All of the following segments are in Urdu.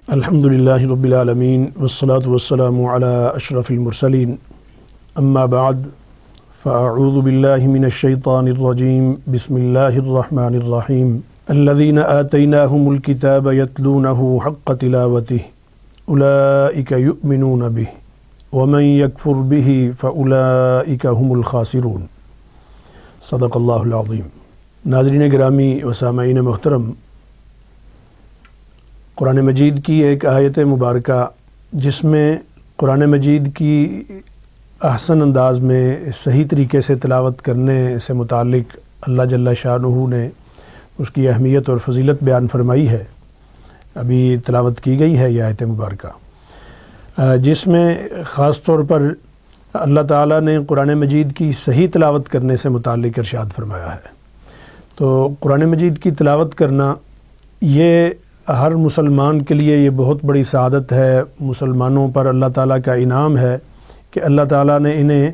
الحمدللہ رب العالمین والصلاة والسلام علی اشرف المرسلین اما بعد فاعوذ باللہ من الشیطان الرجیم بسم اللہ الرحمن الرحیم الذین آتیناہم الکتاب یتلونہ حق تلاوتہ اولئک یؤمنون بہ ومن یکفر بہ فاولئک هم الخاسرون۔ صدق اللہ العظیم۔ ناظرین گرامی و سامعین محترم، قرآن مجید کی ایک آیت مبارکہ جس میں قرآن مجید کی احسن انداز میں صحیح طریقے سے تلاوت کرنے سے متعلق اللہ جل شانہ نے اس کی اہمیت اور فضیلت بیان فرمائی ہے۔ ابھی تلاوت کی گئی ہے یہ آیت مبارکہ، جس میں خاص طور پر اللہ تعالیٰ نے قرآن مجید کی صحیح تلاوت کرنے سے متعلق ارشاد فرمایا ہے۔ تو قرآن مجید کی تلاوت کرنا یہ ہر مسلمان کے لیے یہ بہت بڑی سعادت ہے۔ مسلمانوں پر اللہ تعالیٰ کا انعام ہے کہ اللہ تعالیٰ نے انہیں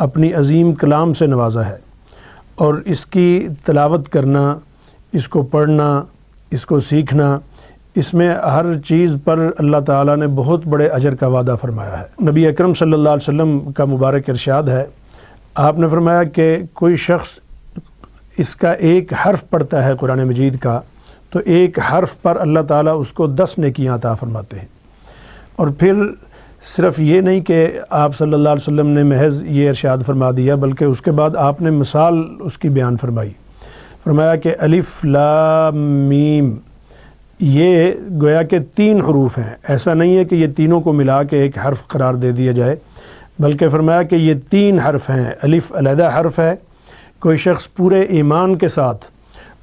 اپنی عظیم کلام سے نوازا ہے، اور اس کی تلاوت کرنا، اس کو پڑھنا، اس کو سیکھنا، اس میں ہر چیز پر اللہ تعالیٰ نے بہت بڑے اجر کا وعدہ فرمایا ہے۔ نبی اکرم صلی اللہ علیہ وسلم کا مبارک ارشاد ہے، آپ نے فرمایا کہ کوئی شخص اس کا ایک حرف پڑھتا ہے قرآن مجید کا، تو ایک حرف پر اللہ تعالیٰ اس کو 10 نیکیاں عطا فرماتے ہیں۔ اور پھر صرف یہ نہیں کہ آپ صلی اللہ علیہ وسلم نے محض یہ ارشاد فرما دیا، بلکہ اس کے بعد آپ نے مثال اس کی بیان فرمائی۔ فرمایا کہ الف لام میم، یہ گویا کہ 3 حروف ہیں۔ ایسا نہیں ہے کہ یہ تینوں کو ملا کے ایک حرف قرار دے دیا جائے، بلکہ فرمایا کہ یہ 3 حرف ہیں۔ الف علیحدہ حرف ہے۔ کوئی شخص پورے ایمان کے ساتھ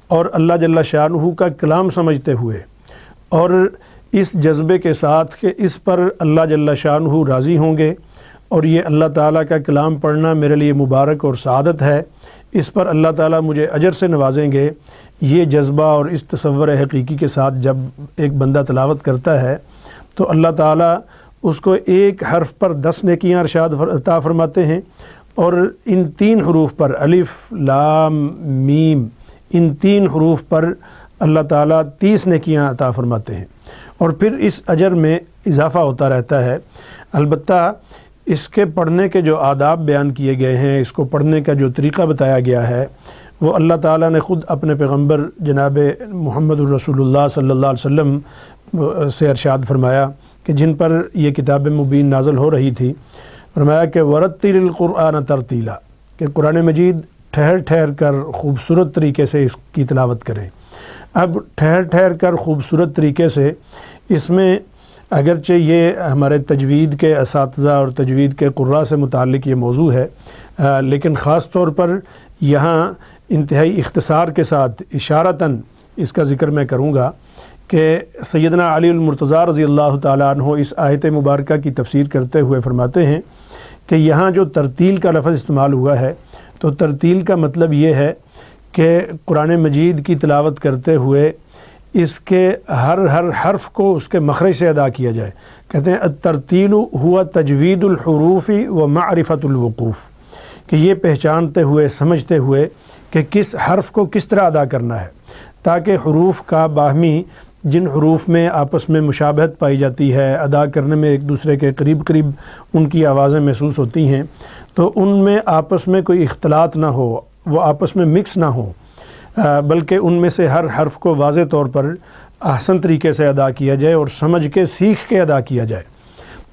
اور اللہ جل شانہ کا کلام سمجھتے ہوئے اور اس جذبے کے ساتھ کہ اس پر اللہ جل شانہ راضی ہوں گے، اور یہ اللہ تعالیٰ کا کلام پڑھنا میرے لیے مبارک اور سعادت ہے، اس پر اللہ تعالیٰ مجھے اجر سے نوازیں گے، یہ جذبہ اور اس تصور حقیقی کے ساتھ جب ایک بندہ تلاوت کرتا ہے تو اللہ تعالیٰ اس کو ایک حرف پر 10 نیکیاں ارشاد عطا فرماتے ہیں، اور ان 3 حروف پر الف لام میم، ان 3 حروف پر اللہ تعالیٰ 30 نیکیاں عطا فرماتے ہیں، اور پھر اس اجر میں اضافہ ہوتا رہتا ہے۔ البتہ اس کے پڑھنے کے جو آداب بیان کیے گئے ہیں، اس کو پڑھنے کا جو طریقہ بتایا گیا ہے، وہ اللہ تعالیٰ نے خود اپنے پیغمبر جناب محمد الرسول اللہ صلی اللہ علیہ وسلم سے ارشاد فرمایا کہ جن پر یہ کتاب مبین نازل ہو رہی تھی، فرمایا کہ ورتل القرآن ترتیلا، کہ قرآن مجید ٹھہر ٹھہر کر خوبصورت طریقے سے اس کی تلاوت کریں۔ اب ٹھہر ٹھہر کر خوبصورت طریقے سے، اس میں اگرچہ یہ ہمارے تجوید کے اساتذہ اور تجوید کے قراء سے متعلق یہ موضوع ہے، لیکن خاص طور پر یہاں انتہائی اختصار کے ساتھ اشارتاً اس کا ذکر میں کروں گا کہ سیدنا علی المرتضیٰ رضی اللہ تعالیٰ عنہ اس آیت مبارکہ کی تفسیر کرتے ہوئے فرماتے ہیں کہ یہاں جو ترتیل کا لفظ استعمال ہوا ہے، تو ترتیل کا مطلب یہ ہے کہ قرآن مجید کی تلاوت کرتے ہوئے اس کے ہر حرف کو اس کے مخرج سے ادا کیا جائے۔ کہتے ہیں الترتیل ہوا تجوید الحروف و معرفت الوقوف، کہ یہ پہچانتے ہوئے سمجھتے ہوئے کہ کس حرف کو کس طرح ادا کرنا ہے، تاکہ حروف کا باہمی، جن حروف میں آپس میں مشابہت پائی جاتی ہے، ادا کرنے میں ایک دوسرے کے قریب قریب ان کی آوازیں محسوس ہوتی ہیں، تو ان میں آپس میں کوئی اختلاط نہ ہو، وہ آپس میں مکس نہ ہو، بلکہ ان میں سے ہر حرف کو واضح طور پر احسن طریقے سے ادا کیا جائے اور سمجھ کے سیکھ کے ادا کیا جائے۔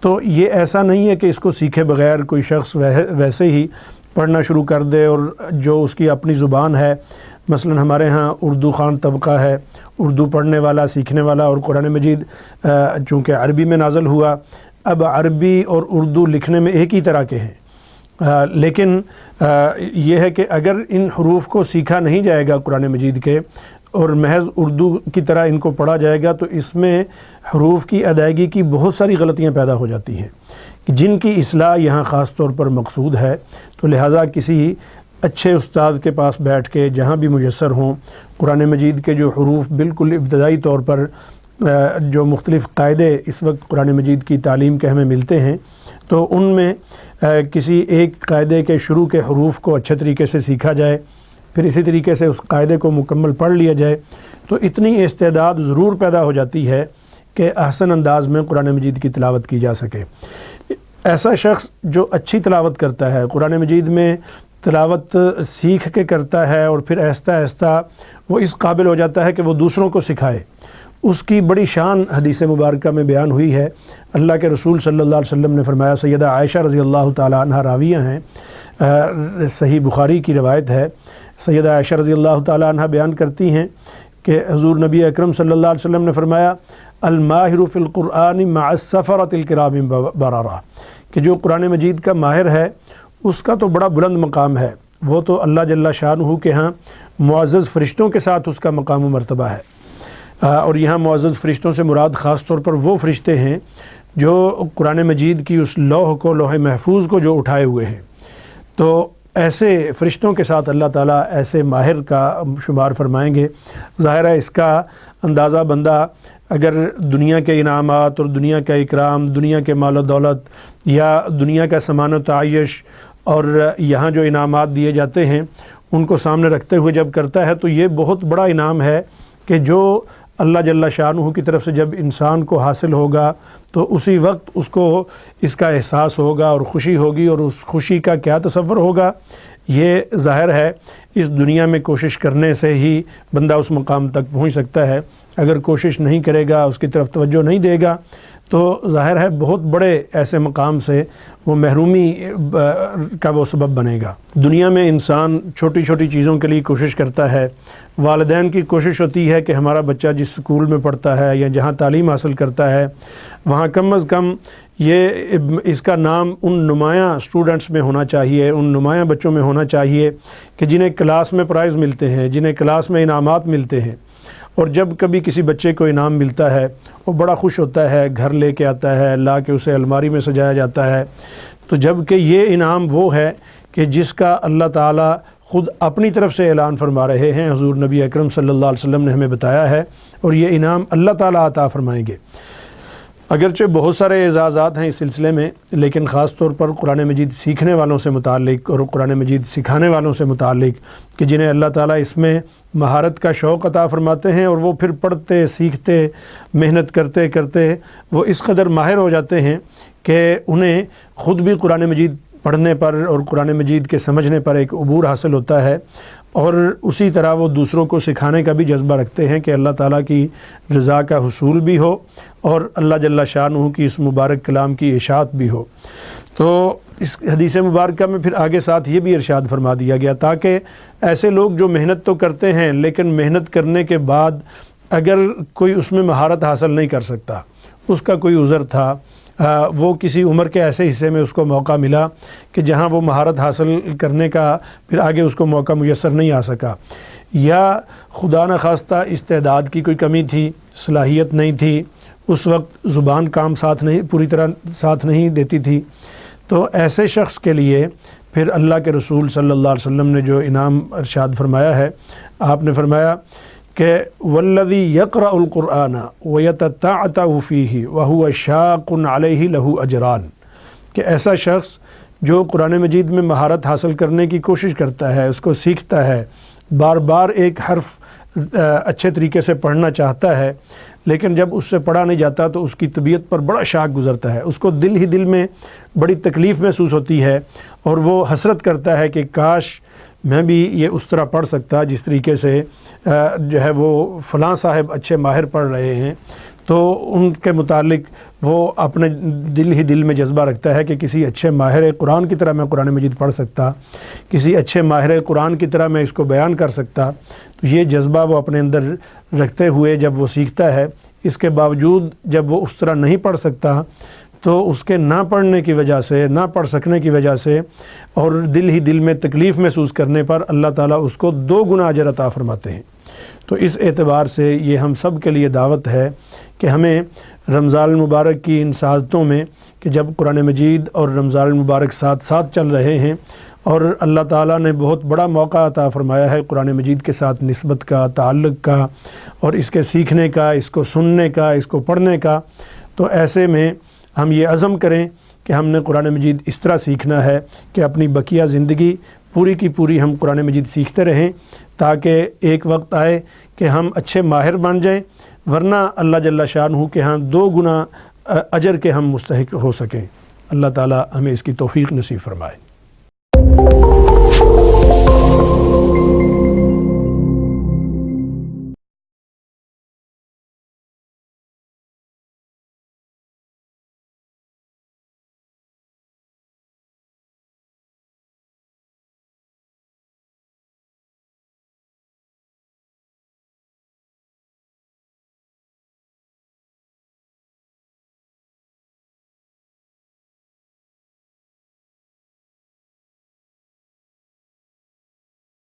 تو یہ ایسا نہیں ہے کہ اس کو سیکھے بغیر کوئی شخص ویسے ہی پڑھنا شروع کر دے، اور جو اس کی اپنی زبان ہے، مثلا ہمارے ہاں اردو خوان طبقہ ہے، اردو پڑھنے والا، سیکھنے والا، اور قرآن مجید چونکہ عربی میں نازل ہوا، اب عربی اور اردو لکھنے میں ایک ہی طرح کے ہیں، لیکن یہ ہے کہ اگر ان حروف کو سیکھا نہیں جائے گا قرآن مجید کے، اور محض اردو کی طرح ان کو پڑھا جائے گا، تو اس میں حروف کی ادائیگی کی بہت ساری غلطیاں پیدا ہو جاتی ہیں، جن کی اصلاح یہاں خاص طور پر مقصود ہے۔ تو لہٰذا کسی اچھے استاد کے پاس بیٹھ کے جہاں بھی میسر ہوں، قرآن مجید کے جو حروف بالکل ابتدائی طور پر جو مختلف قاعدے اس وقت قرآن مجید کی تعلیم کے ہمیں ملتے ہیں، تو ان میں کسی ایک قاعدے کے شروع کے حروف کو اچھے طریقے سے سیکھا جائے، پھر اسی طریقے سے اس قاعدے کو مکمل پڑھ لیا جائے، تو اتنی استعداد ضرور پیدا ہو جاتی ہے کہ احسن انداز میں قرآن مجید کی تلاوت کی جا سکے۔ ایسا شخص جو اچھی تلاوت کرتا ہے، قرآن مجید میں تلاوت سیکھ کے کرتا ہے اور پھر آہستہ آہستہ وہ اس قابل ہو جاتا ہے کہ وہ دوسروں کو سکھائے، اس کی بڑی شان حدیث مبارکہ میں بیان ہوئی ہے۔ اللہ کے رسول صلی اللہ علیہ وسلم نے فرمایا، سیدہ عائشہ رضی اللہ تعالیٰ عنہ راویہ ہیں، صحیح بخاری کی روایت ہے، سیدہ عائشہ رضی اللہ تعالیٰ عنہ بیان کرتی ہیں کہ حضور نبی اکرم صلی اللہ علیہ وسلم نے فرمایا، الماہر فی القرآن مع السفرۃ الکرام بررہ، کہ جو قرآن مجید کا ماہر ہے اس کا تو بڑا بلند مقام ہے، وہ تو اللہ جل شانہ کے ہاں معزز فرشتوں کے ساتھ اس کا مقام و مرتبہ ہے۔ اور یہاں معزز فرشتوں سے مراد خاص طور پر وہ فرشتے ہیں جو قرآن مجید کی اس لوح کو، لوح محفوظ کو جو اٹھائے ہوئے ہیں، تو ایسے فرشتوں کے ساتھ اللہ تعالیٰ ایسے ماہر کا شمار فرمائیں گے۔ ظاہر ہے اس کا اندازہ بندہ اگر دنیا کے انعامات اور دنیا کا اکرام، دنیا کے مال و دولت یا دنیا کا سامان و تعیش اور یہاں جو انعامات دیے جاتے ہیں ان کو سامنے رکھتے ہوئے جب کرتا ہے تو یہ بہت بڑا انعام ہے کہ جو اللہ جل شانہ کی طرف سے جب انسان کو حاصل ہوگا تو اسی وقت اس کو اس کا احساس ہوگا اور خوشی ہوگی، اور اس خوشی کا کیا تصور ہوگا، یہ ظاہر ہے اس دنیا میں کوشش کرنے سے ہی بندہ اس مقام تک پہنچ سکتا ہے۔ اگر کوشش نہیں کرے گا، اس کی طرف توجہ نہیں دے گا تو ظاہر ہے بہت بڑے ایسے مقام سے وہ محرومی کا وہ سبب بنے گا۔ دنیا میں انسان چھوٹی چھوٹی چیزوں کے لیے کوشش کرتا ہے، والدین کی کوشش ہوتی ہے کہ ہمارا بچہ جس سکول میں پڑھتا ہے یا جہاں تعلیم حاصل کرتا ہے وہاں کم از کم یہ اس کا نام ان نمایاں اسٹوڈنٹس میں ہونا چاہیے، ان نمایاں بچوں میں ہونا چاہیے کہ جنہیں کلاس میں پرائز ملتے ہیں، جنہیں کلاس میں انعامات ملتے ہیں۔ اور جب کبھی کسی بچے کو انعام ملتا ہے وہ بڑا خوش ہوتا ہے، گھر لے کے آتا ہے، لا کے اسے الماری میں سجایا جاتا ہے، تو جب کہ یہ انعام وہ ہے کہ جس کا اللہ تعالیٰ خود اپنی طرف سے اعلان فرما رہے ہیں، حضور نبی اکرم صلی اللہ علیہ وسلم نے ہمیں بتایا ہے، اور یہ انعام اللہ تعالیٰ عطا فرمائیں گے۔ اگرچہ بہت سارے اعزازات ہیں اس سلسلے میں، لیکن خاص طور پر قرآن مجید سیکھنے والوں سے متعلق اور قرآن مجید سکھانے والوں سے متعلق کہ جنہیں اللہ تعالیٰ اس میں مہارت کا شوق عطا فرماتے ہیں اور وہ پھر پڑھتے سیکھتے محنت کرتے کرتے وہ اس قدر ماہر ہو جاتے ہیں کہ انہیں خود بھی قرآن مجید پڑھنے پر اور قرآن مجید کے سمجھنے پر ایک عبور حاصل ہوتا ہے، اور اسی طرح وہ دوسروں کو سکھانے کا بھی جذبہ رکھتے ہیں کہ اللہ تعالیٰ کی رضا کا حصول بھی ہو اور اللہ جل شانہ کی اس مبارک کلام کی اشاعت بھی ہو۔ تو اس حدیث مبارکہ میں پھر آگے ساتھ یہ بھی ارشاد فرما دیا گیا تاکہ ایسے لوگ جو محنت تو کرتے ہیں لیکن محنت کرنے کے بعد اگر کوئی اس میں مہارت حاصل نہیں کر سکتا، اس کا کوئی عذر تھا، وہ کسی عمر کے ایسے حصے میں اس کو موقع ملا کہ جہاں وہ مہارت حاصل کرنے کا پھر آگے اس کو موقع میسر نہیں آ سکا، یا خدا نخواستہ استعداد کی کوئی کمی تھی، صلاحیت نہیں تھی، اس وقت زبان کام ساتھ نہیں پوری طرح ساتھ نہیں دیتی تھی، تو ایسے شخص کے لیے پھر اللہ کے رسول صلی اللہ علیہ وسلم نے جو انعام ارشاد فرمایا ہے، آپ نے فرمایا کہ والذی یقرأ القرآن ویتتعتع فیہ وہو شاق علیہ لہ اجران، کہ ایسا شخص جو قرآن مجید میں مہارت حاصل کرنے کی کوشش کرتا ہے، اس کو سیکھتا ہے، بار بار ایک حرف اچھے طریقے سے پڑھنا چاہتا ہے، لیکن جب اس سے پڑھا نہیں جاتا تو اس کی طبیعت پر بڑا شاق گزرتا ہے، اس کو دل ہی دل میں بڑی تکلیف محسوس ہوتی ہے، اور وہ حسرت کرتا ہے کہ کاش میں بھی یہ اس طرح پڑھ سکتا جس طریقے سے جو ہے وہ فلاں صاحب اچھے ماہر پڑھ رہے ہیں، تو ان کے متعلق وہ اپنے دل ہی دل میں جذبہ رکھتا ہے کہ کسی اچھے ماہر قرآن کی طرح میں قرآن مجید پڑھ سکتا، کسی اچھے ماہر قرآن کی طرح میں اس کو بیان کر سکتا۔ تو یہ جذبہ وہ اپنے اندر رکھتے ہوئے جب وہ سیکھتا ہے، اس کے باوجود جب وہ اس طرح نہیں پڑھ سکتا تو اس کے نہ پڑھنے کی وجہ سے، نہ پڑھ سکنے کی وجہ سے اور دل ہی دل میں تکلیف محسوس کرنے پر اللہ تعالیٰ اس کو 2 گنا اجر عطا فرماتے ہیں۔ تو اس اعتبار سے یہ ہم سب کے لیے دعوت ہے کہ ہمیں رمضان المبارک کی ان سعادتوں میں کہ جب قرآن مجید اور رمضان المبارک ساتھ ساتھ چل رہے ہیں اور اللہ تعالیٰ نے بہت بڑا موقع عطا فرمایا ہے قرآن مجید کے ساتھ نسبت کا، تعلق کا، اور اس کے سیکھنے کا، اس کو سننے کا، اس کو پڑھنے کا، تو ایسے میں ہم یہ عزم کریں کہ ہم نے قرآن مجید اس طرح سیکھنا ہے کہ اپنی بقیہ زندگی پوری کی پوری ہم قرآن مجید سیکھتے رہیں، تاکہ ایک وقت آئے کہ ہم اچھے ماہر بن جائیں، ورنہ اللہ جل شانہ کے ہاں 2 گنا اجر کے ہم مستحق ہو سکیں۔ اللہ تعالی ہمیں اس کی توفیق نصیب فرمائے۔